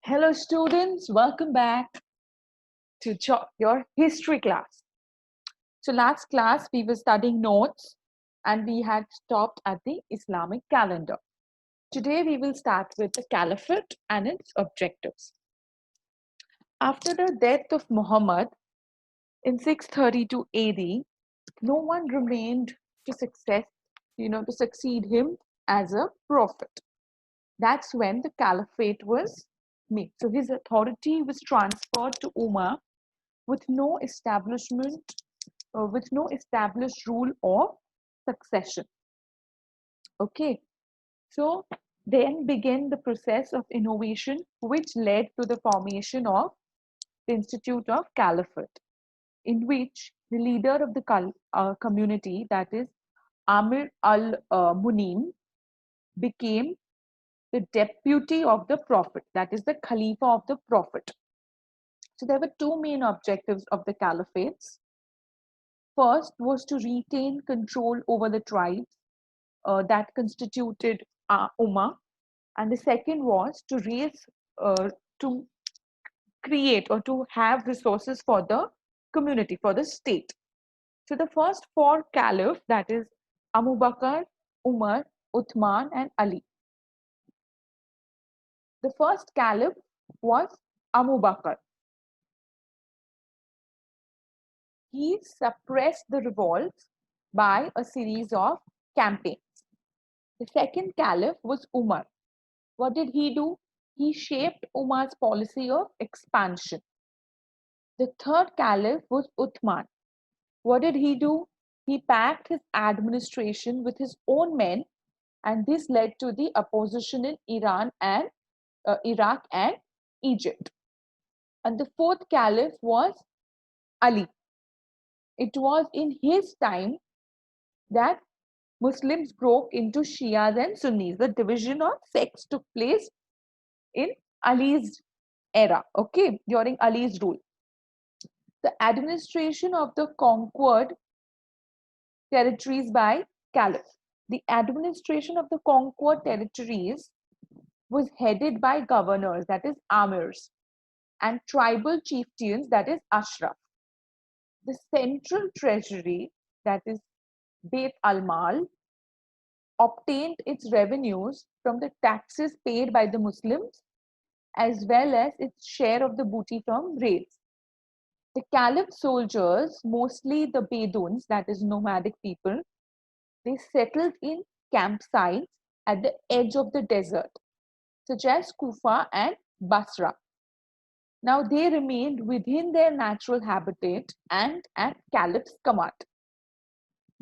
Hello, students. Welcome back to your history class. So, last class we were studying notes and we had stopped at the Islamic calendar. Today, we will start with the caliphate and its objectives. After the death of Muhammad in 632 AD, no one remained to to succeed him as a prophet. That's when the caliphate was made. So his authority was transferred to Umar with with no established rule or succession. Okay, so then began the process of innovation, which led to the formation of the Institute of Caliphate, in which the leader of the community, that is Amir al Munim, became the deputy of the Prophet, that is the Khalifa of the Prophet. So there were two main objectives of the caliphates. First was to retain control over the tribes that constituted Ummah, and the second was to to create or to have resources for the community, for the state. So the first four caliphs, that is Abu Bakr, Umar, Uthman, and Ali. The first caliph was Abu Bakr. He suppressed the revolts by a series of campaigns. The second caliph was Umar. What did he do? He shaped Umar's policy of expansion. The third caliph was Uthman. What did he do? He packed his administration with his own men, and this led to the opposition in Iraq and Egypt. And the fourth caliph was Ali. It was in his time that Muslims broke into Shias and Sunnis. The division of sects took place in Ali's era, okay, during Ali's rule. The administration of the conquered territories by caliph. The administration of the conquered territories was headed by governors, that is amirs, and tribal chieftains, that is ashraf. The central treasury, that is Beit al-Mal, obtained its revenues from the taxes paid by the Muslims as well as its share of the booty from raids. The caliph soldiers, mostly the Beduins, that is nomadic people, they settled in campsites at the edge of the desert, such as Kufa and Basra. Now they remained within their natural habitat and at caliph's command.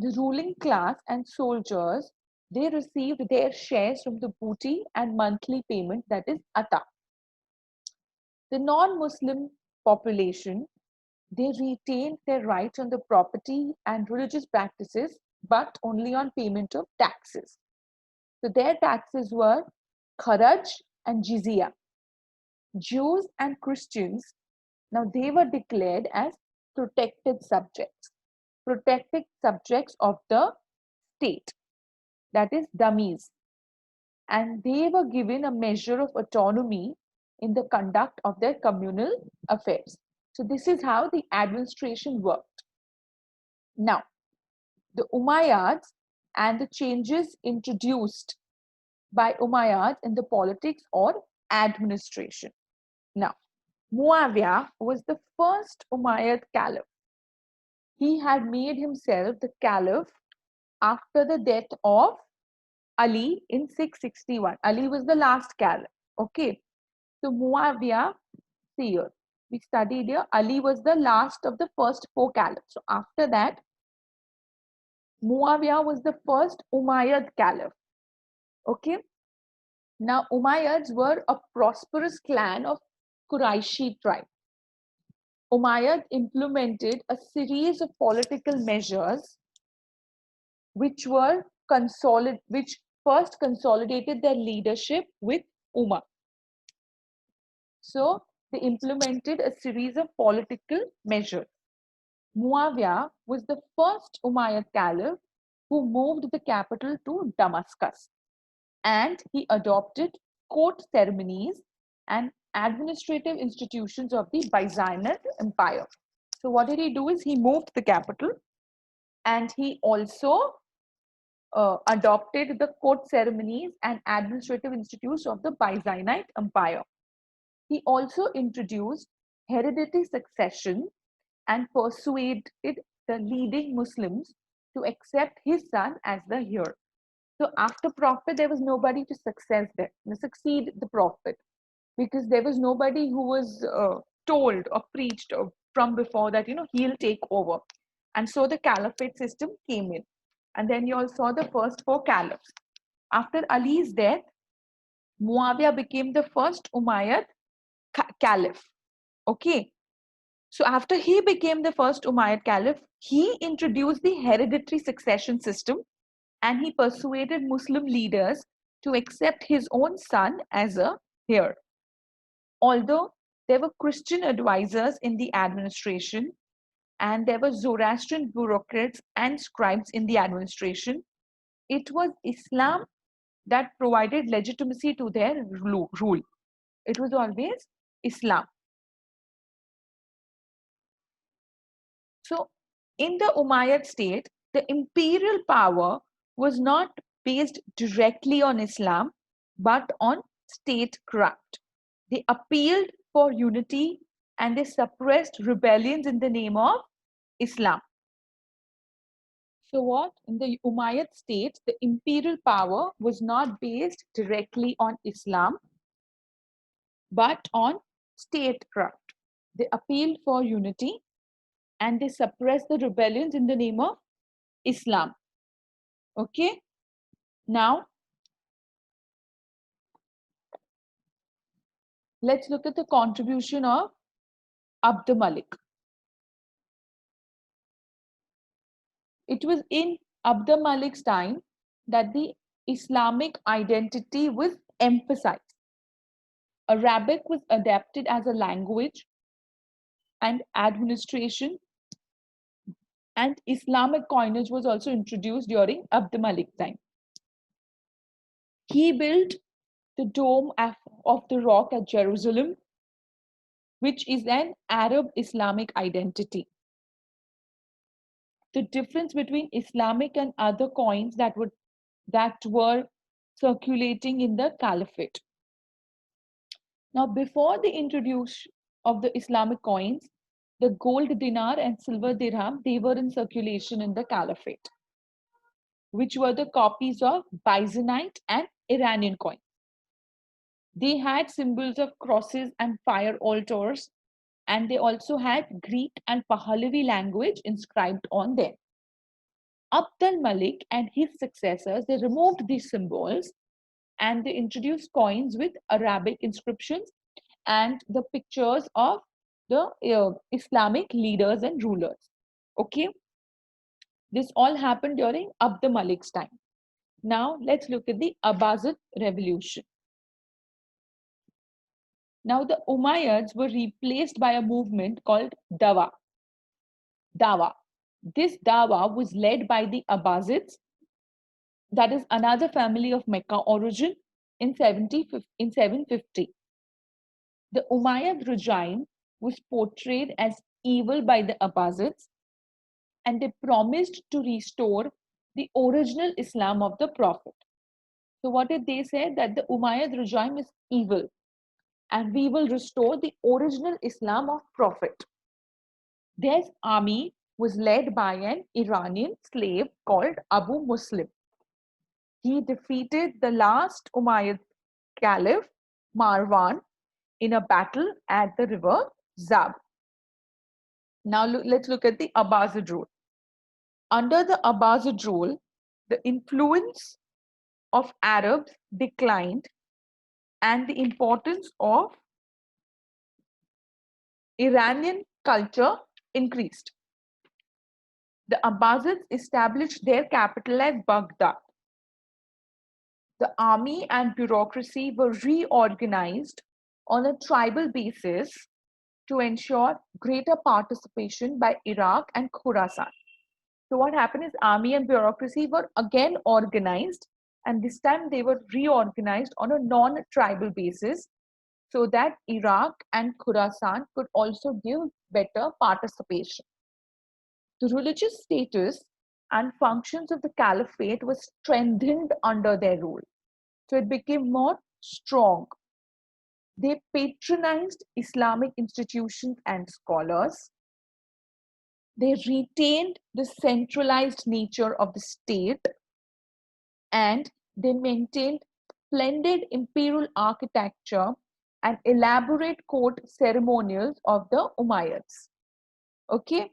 The ruling class and soldiers, they received their shares from the booty and monthly payment, that is atta. The non-Muslim population, they retained their rights on the property and religious practices, but only on payment of taxes. So their taxes were kharaj and jizya. Jews and Christians, now they were declared as protected subjects of the state, that is dummies, and they were given a measure of autonomy in the conduct of their communal affairs. So this is how the administration worked. Now, the Umayyads and the changes introduced by Umayyads in the politics or administration. Now, Muawiyah was the first Umayyad caliph. He had made himself the caliph after the death of Ali in 661. Ali was the last caliph. Okay. So Muawiyah, see here, we studied here, Ali was the last of the first four caliphs. So after that, Muawiyah was the first Umayyad caliph. Okay. Now Umayyads were a prosperous clan of Quraishi tribe. Umayyad implemented a series of political measures which first consolidated their leadership with Umar. So they implemented a series of political measures. Muawiyah was the first Umayyad caliph who moved the capital to Damascus, and he adopted court ceremonies and administrative institutions of the Byzantine Empire. So what did he do is he moved the capital, and he also adopted the court ceremonies and administrative institutes of the Byzantine Empire. He also introduced hereditary succession and persuaded the leading Muslims to accept his son as the heir. So after Prophet, there was nobody to succeed the Prophet, because there was nobody who was told or preached from before that, he'll take over. And so the caliphate system came in. And then you all saw the first four caliphs. After Ali's death, Muawiyah became the first Umayyad caliph. Okay. So after he became the first Umayyad caliph, he introduced the hereditary succession system, and he persuaded Muslim leaders to accept his own son as a heir. Although there were Christian advisors in the administration, and there were Zoroastrian bureaucrats and scribes in the administration, it was Islam that provided legitimacy to their rule. It was always Islam. So, in the Umayyad state, the imperial power was not based directly on Islam, but on statecraft. They appealed for unity, and they suppressed rebellions in the name of Islam. So what? In the Umayyad state, the imperial power was not based directly on Islam, but on statecraft. They appealed for unity, and they suppressed the rebellions in the name of Islam. Okay? Now, let's look at the contribution of Abd al-Malik. It was in Abd al-Malik's time that the Islamic identity was emphasized. Arabic was adapted as a language, and administration and Islamic coinage was also introduced during Abd al-Malik's time. He built the Dome of the Rock at Jerusalem, which is an Arab Islamic identity. The difference between Islamic and other coins that were circulating in the caliphate. Now, before the introduction of the Islamic coins, the gold dinar and silver dirham, they were in circulation in the caliphate, which were the copies of Byzantine and Iranian coins. They had symbols of crosses and fire altars, and they also had Greek and Pahlavi language inscribed on them. Abd al-Malik and his successors, they removed these symbols, and they introduced coins with Arabic inscriptions and the pictures of the Islamic leaders and rulers. Okay, this all happened during Abd al-Malik's time. Now let's look at the Abbasid revolution. Now the Umayyads were replaced by a movement called Dawa. This Dawa was led by the Abbasids, that is another family of Mecca origin, in 750. The Umayyad regime was portrayed as evil by the Abbasids, and they promised to restore the original Islam of the Prophet. So what did they say? That the Umayyad regime is evil, and we will restore the original Islam of Prophet. Their army was led by an Iranian slave called Abu Muslim. He defeated the last Umayyad caliph, Marwan, in a battle at the river Zab. Now let's look at the Abbasid rule. Under the Abbasid rule, the influence of Arabs declined, and the importance of Iranian culture increased. The Abbasids established their capital at Baghdad. The army and bureaucracy were reorganized on a tribal basis to ensure greater participation by Iraq and Khorasan. So what happened is army and bureaucracy were again organized, and this time they were reorganized on a non-tribal basis so that Iraq and Khorasan could also give better participation. The religious status and functions of the caliphate was strengthened under their rule, so it became more strong. They patronized Islamic institutions and scholars. They retained the centralized nature of the state, and they maintained splendid imperial architecture and elaborate court ceremonials of the Umayyads. Okay,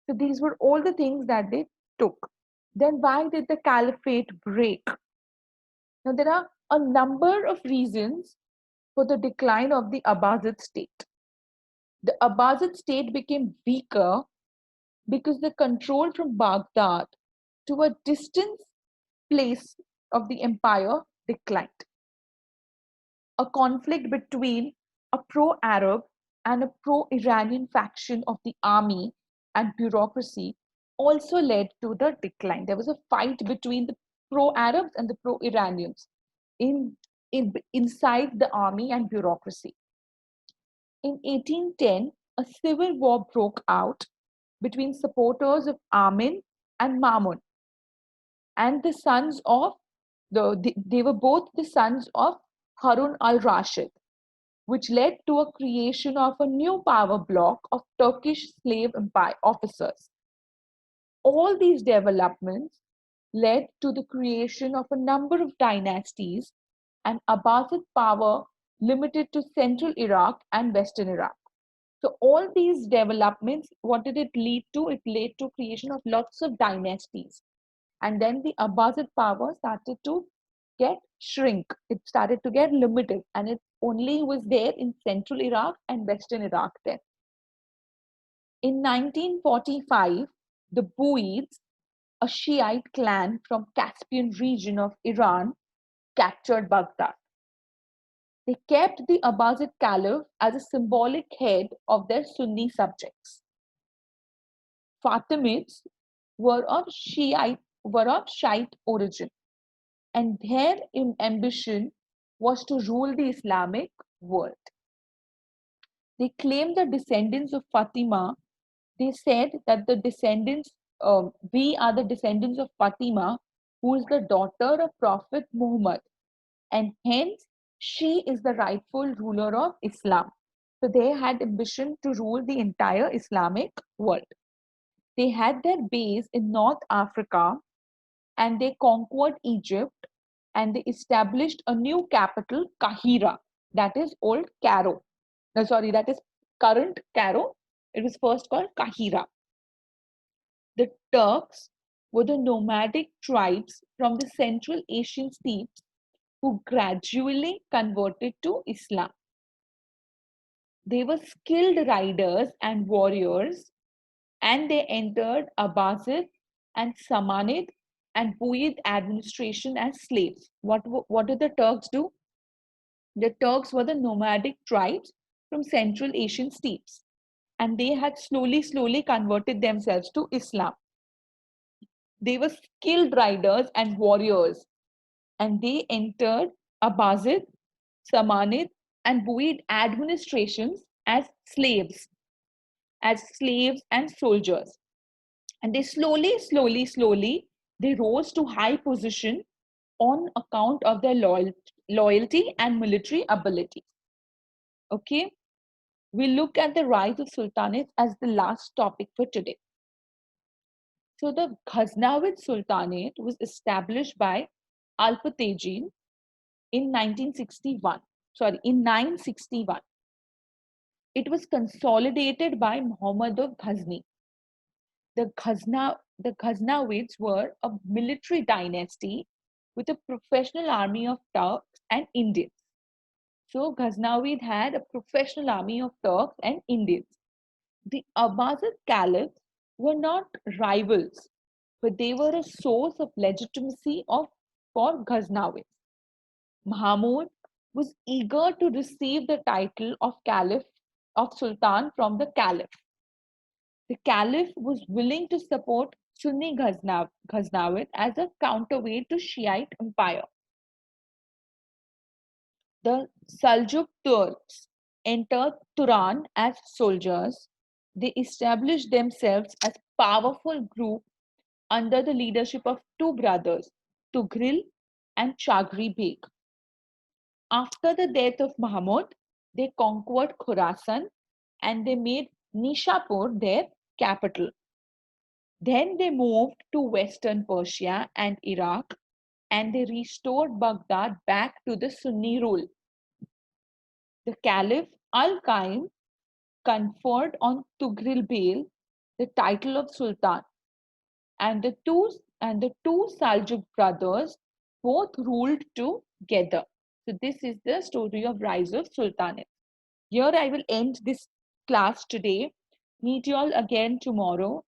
so these were all the things that they took. Then why did the caliphate break? Now, there are a number of reasons for the decline of the Abbasid state. The Abbasid state became weaker because the control from Baghdad to a distant place of the empire declined. A conflict between a pro Arab and a pro Iranian faction of the army and bureaucracy also led to the decline. There was a fight between the pro Arabs and the pro Iranians inside the army and bureaucracy. In 1810, a civil war broke out between supporters of Amin and Mamun, and the sons of they were both the sons of Harun al-Rashid, which led to a creation of a new power bloc of Turkish slave empire officers. All these developments led to the creation of a number of dynasties, and Abbasid power limited to central Iraq and western Iraq. So all these developments, what did it lead to? It led to creation of lots of dynasties. And then the Abbasid power started to get shrink. It started to get limited, and it only was there in central Iraq and western Iraq then. In 1945, the Buyids, a Shiite clan from Caspian region of Iran, captured Baghdad. They kept the Abbasid Caliph as a symbolic head of their Sunni subjects. Fatimids were of Shiite origin, and their ambition was to rule the Islamic world. They claimed the descendants of Fatima. They said that we are the descendants of Fatima, who is the daughter of Prophet Muhammad, and hence she is the rightful ruler of Islam. So they had ambition to rule the entire Islamic world. They had their base in North Africa, and they conquered Egypt, and they established a new capital, Kahira, that is old Cairo. No, sorry, that is current Cairo. It was first called Kahira. The Turks were the nomadic tribes from the Central Asian steppes who gradually converted to Islam. They were skilled riders and warriors, and they entered Abbasid and Samanid and Buyid administration as slaves. What did the Turks do? The Turks were the nomadic tribes from Central Asian steppes, and they had slowly converted themselves to Islam. They were skilled riders and warriors, and they entered Abbasid, Samanid, and Buyid administrations as slaves and soldiers. And they slowly, they rose to high position on account of their loyalty and military ability. Okay, we look at the rise of sultanates as the last topic for today. So the Ghaznavid Sultanate was established by Alpatejin in 1961. Sorry, in 961. It was consolidated by Muhammad of Ghazni. The Ghaznavids were a military dynasty with a professional army of Turks and Indians. So Ghaznavid had a professional army of Turks and Indians. The Abbasid caliphs were not rivals, but they were a source of legitimacy for Ghaznavid. Mahmud was eager to receive the title of Caliph of Sultan from the Caliph. The Caliph was willing to support Sunni Ghaznavid as a counterweight to Shiite empire. The Seljuk Turks entered Turan as soldiers. They established themselves as powerful group under the leadership of two brothers, Tugril and Chagri Beg. After the death of Mahmud, they conquered Khorasan and they made Nishapur their capital. Then they moved to western Persia and Iraq and they restored Baghdad back to the Sunni rule. The Caliph Al Qaim conferred on Tugril Bey the title of Sultan, and the two Saljuk brothers both ruled together. So this is the story of rise of Sultanate. Here I will end this class today. Meet you all again tomorrow.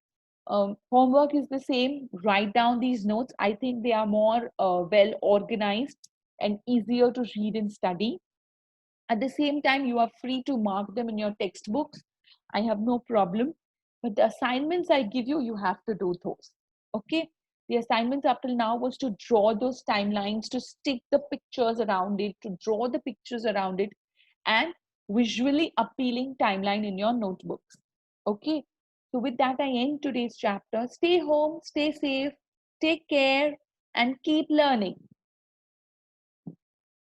Homework is the same. Write down these notes. I think they are more well organized and easier to read and study. At the same time, you are free to mark them in your textbooks. I have no problem. But the assignments I give you, you have to do those. Okay? The assignments up till now was to draw those timelines, to stick the pictures around it, to draw the pictures around it, and visually appealing timeline in your notebooks. Okay? So, with that, I end today's chapter. Stay home, stay safe, take care, and keep learning.